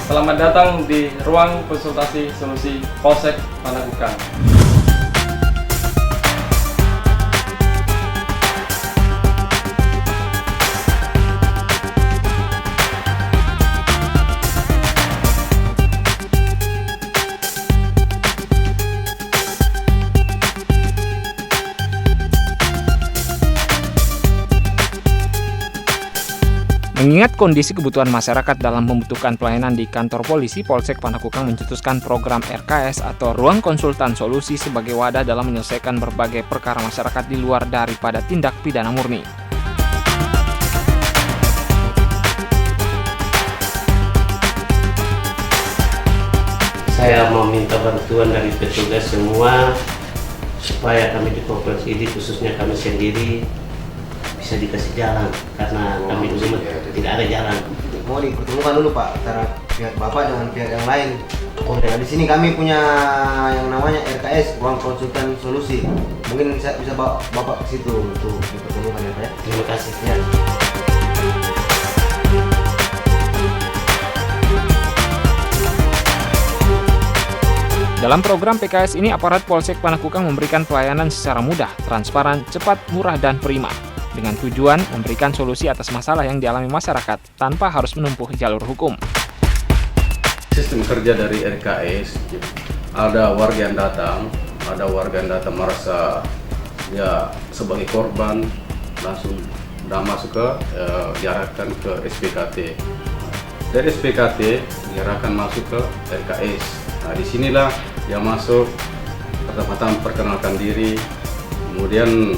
Selamat datang di ruang konsultasi solusi Polsek Panakukang. Mengingat kondisi kebutuhan masyarakat dalam membutuhkan pelayanan di kantor polisi, Polsek Panakukang mencetuskan program RKS atau Ruang Konsultan Solusi sebagai wadah dalam menyelesaikan berbagai perkara masyarakat di luar daripada tindak pidana murni. Saya meminta bantuan dari petugas semua supaya kami di provinsi ini, khususnya kami sendiri, bisa dikasih jalan karena kami dulu tidak ada jalan. Mau dipertemukan dulu Pak antara pihak Bapak dengan pihak yang lain. Dan di sini kami punya yang namanya RKS, Ruang Konsultan Solusi. Mungkin bisa Bapak ke situ untuk dipertemukan ya Pak ya. Terima kasih. Ya. Dalam program PKS ini, aparat Polsek Panakukang memberikan pelayanan secara mudah, transparan, cepat, murah, dan prima. Dengan tujuan memberikan solusi atas masalah yang dialami masyarakat tanpa harus menempuh jalur hukum. Sistem kerja dari RKS, ada warga yang datang merasa ya sebagai korban, langsung masuk ke diarahkan ke SPKT. Dari SPKT diarahkan masuk ke RKS. Nah, disinilah yang masuk pertama-tama perkenalkan diri, kemudian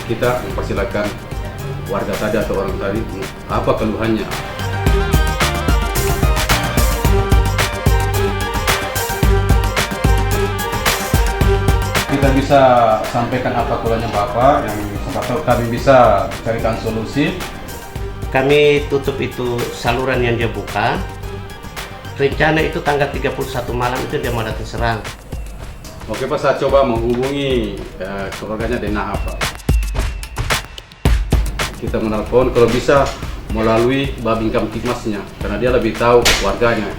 kita mempersilakan warga tadi atau orang tadi apa keluhannya. Kita bisa sampaikan apa keluhannya Bapak, yang atau kami bisa carikan solusi. Kami tutup itu saluran yang dia buka. Rencana itu tanggal 31 malam itu dia mau datang serang. Oke Pak, saya coba menghubungi keluarganya DNA Pak. Kita menelpon kalau bisa melalui Babin Kamtipmasnya, karena dia lebih tahu warganya.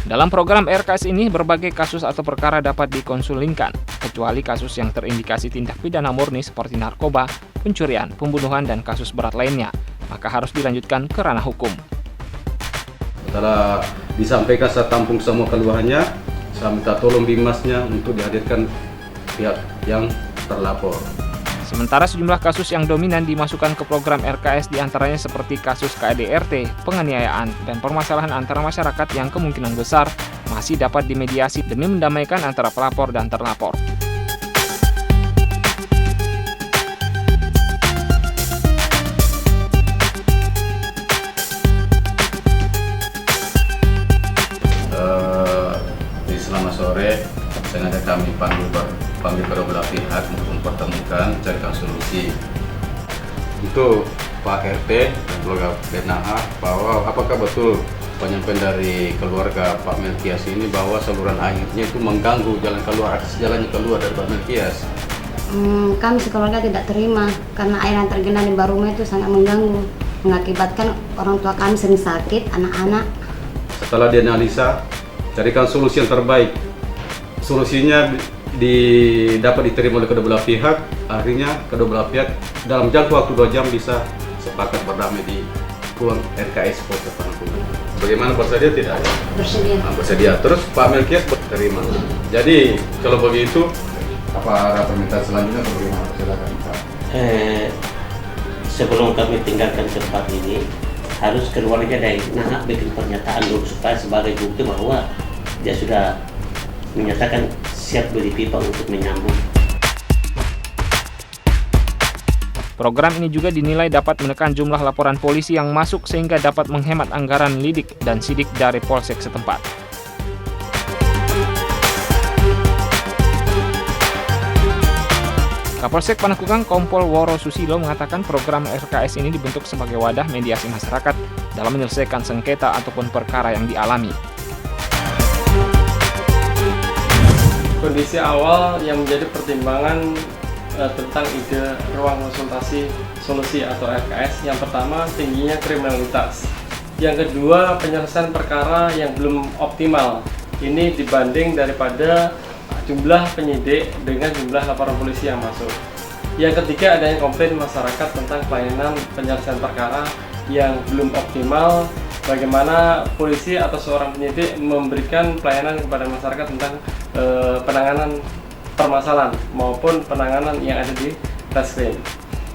Dalam program RKS ini, berbagai kasus atau perkara dapat dikonsulingkan, kecuali kasus yang terindikasi tindak pidana murni seperti narkoba, pencurian, pembunuhan, dan kasus berat lainnya, maka harus dilanjutkan ke ranah hukum. Setelah disampaikan, saya tampung semua keluhannya, saya minta tolong Bimasnya untuk dihadirkan pihak yang terlapor. Sementara sejumlah kasus yang dominan dimasukkan ke program RKS diantaranya seperti kasus KDRT, penganiayaan, dan permasalahan antara masyarakat yang kemungkinan besar masih dapat dimediasi demi mendamaikan antara pelapor dan terlapor. Selamat sore, sengaja kami panggil kedua belah pihak untuk mempertemukan, carikan solusi. Itu Pak RT dan keluarga BNH, bahwa apakah betul penyampaian dari keluarga Pak Melkias ini bahwa saluran airnya itu mengganggu jalannya keluar dari Pak Melkias? Kami sekeluarga tidak terima karena air yang tergenang di Baruma itu sangat mengganggu, mengakibatkan orang tua kami sering sakit, anak-anak. Setelah dianalisa, carikan solusi yang terbaik. Solusinya dapat diterima oleh kedua belah pihak, akhirnya kedua belah pihak dalam jangka waktu 2 jam bisa sepakat berdamai di ruang RKS Polsek Panakukang. Bagaimana, bersedia tidak? Bersedia. Bersedia. Terus Pak Melkias terima. Jadi kalau begitu, apa ada permintaan selanjutnya atau bagaimana? Silakan Pak. Sebelum kami tinggalkan tempat ini, harus keluarga dari Nah bikin pernyataan dulu supaya sebagai bukti bahwa dia sudah menyatakan siap beli pipa untuk menyambung. Program ini juga dinilai dapat menekan jumlah laporan polisi yang masuk sehingga dapat menghemat anggaran lidik dan sidik dari polsek setempat. Kapolsek Panakukang Kompol Woro Susilo mengatakan program RKS ini dibentuk sebagai wadah mediasi masyarakat dalam menyelesaikan sengketa ataupun perkara yang dialami. Kondisi awal yang menjadi pertimbangan tentang ide ruang konsultasi solusi atau RKS. Yang pertama, tingginya kriminalitas. Yang kedua, penyelesaian perkara yang belum optimal. Ini dibanding daripada jumlah penyidik dengan jumlah laporan polisi yang masuk. Yang ketiga, adanya komplain masyarakat tentang pelayanan penyelesaian perkara yang belum optimal. Bagaimana polisi atau seorang penyidik memberikan pelayanan kepada masyarakat tentang penanganan permasalahan maupun penanganan yang ada di reskrim.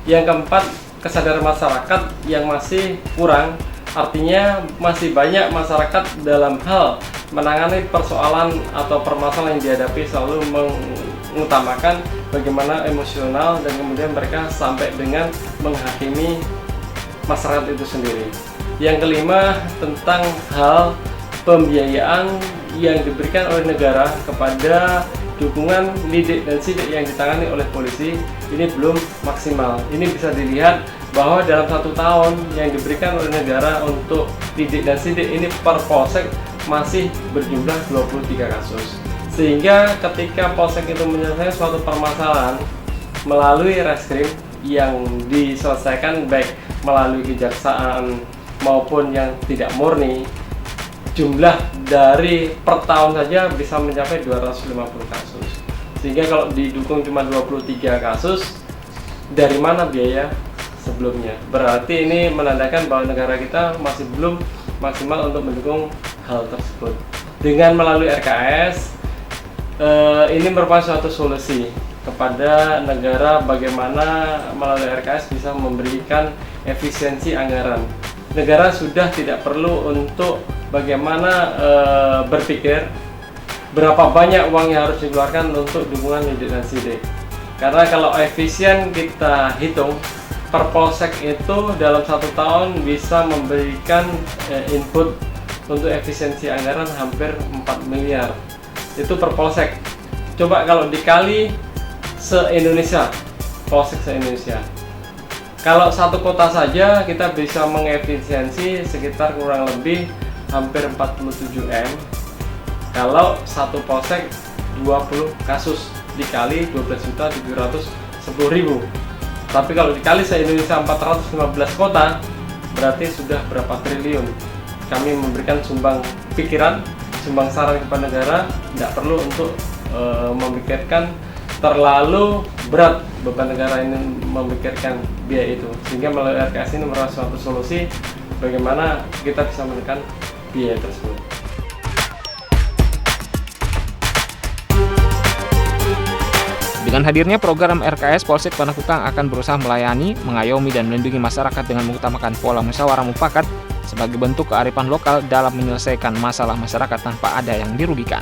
Yang keempat, kesadaran masyarakat yang masih kurang, artinya masih banyak masyarakat dalam hal menangani persoalan atau permasalahan yang dihadapi selalu mengutamakan bagaimana emosional dan kemudian mereka sampai dengan menghakimi masyarakat itu sendiri. Yang kelima, tentang hal pembiayaan yang diberikan oleh negara kepada dukungan lidik dan sidik yang ditangani oleh polisi ini belum maksimal. Ini bisa dilihat bahwa dalam 1 tahun yang diberikan oleh negara untuk lidik dan sidik ini per polsek masih berjumlah 23 kasus. Sehingga ketika polsek itu menyelesaikan suatu permasalahan melalui reskrim yang diselesaikan baik melalui kejaksaan maupun yang tidak murni, jumlah dari per tahun saja bisa mencapai 250 kasus. Sehingga kalau didukung cuma 23 kasus, dari mana biaya sebelumnya? Berarti ini menandakan bahwa negara kita masih belum maksimal untuk mendukung hal tersebut. Dengan melalui RKS, ini merupakan suatu solusi kepada negara bagaimana melalui RKS bisa memberikan efisiensi anggaran. Negara sudah tidak perlu untuk bagaimana berpikir berapa banyak uang yang harus dikeluarkan untuk dukungan lidik dan sidik. Karena kalau efisien kita hitung, per polsek itu dalam 1 tahun bisa memberikan input untuk efisiensi anggaran hampir 4 miliar. Itu per polsek. Coba kalau dikali se-Indonesia, polsek se-Indonesia. Kalau satu kota saja kita bisa mengefisiensi sekitar kurang lebih hampir 47 M. Kalau satu polsek 20 kasus dikali 12.710.000. Tapi kalau dikali se-Indonesia 415 kota, berarti sudah berapa triliun. Kami memberikan sumbang pikiran, sumbang saran kepada negara, tidak perlu untuk memikirkan terlalu berat beban negara ini memikirkan biaya itu, sehingga melalui RKS ini merupakan suatu solusi bagaimana kita bisa menekan biaya tersebut. Dengan hadirnya program RKS, Polsek Panakukang akan berusaha melayani, mengayomi, dan melindungi masyarakat dengan mengutamakan pola musyawarah mufakat sebagai bentuk kearifan lokal dalam menyelesaikan masalah masyarakat tanpa ada yang dirugikan.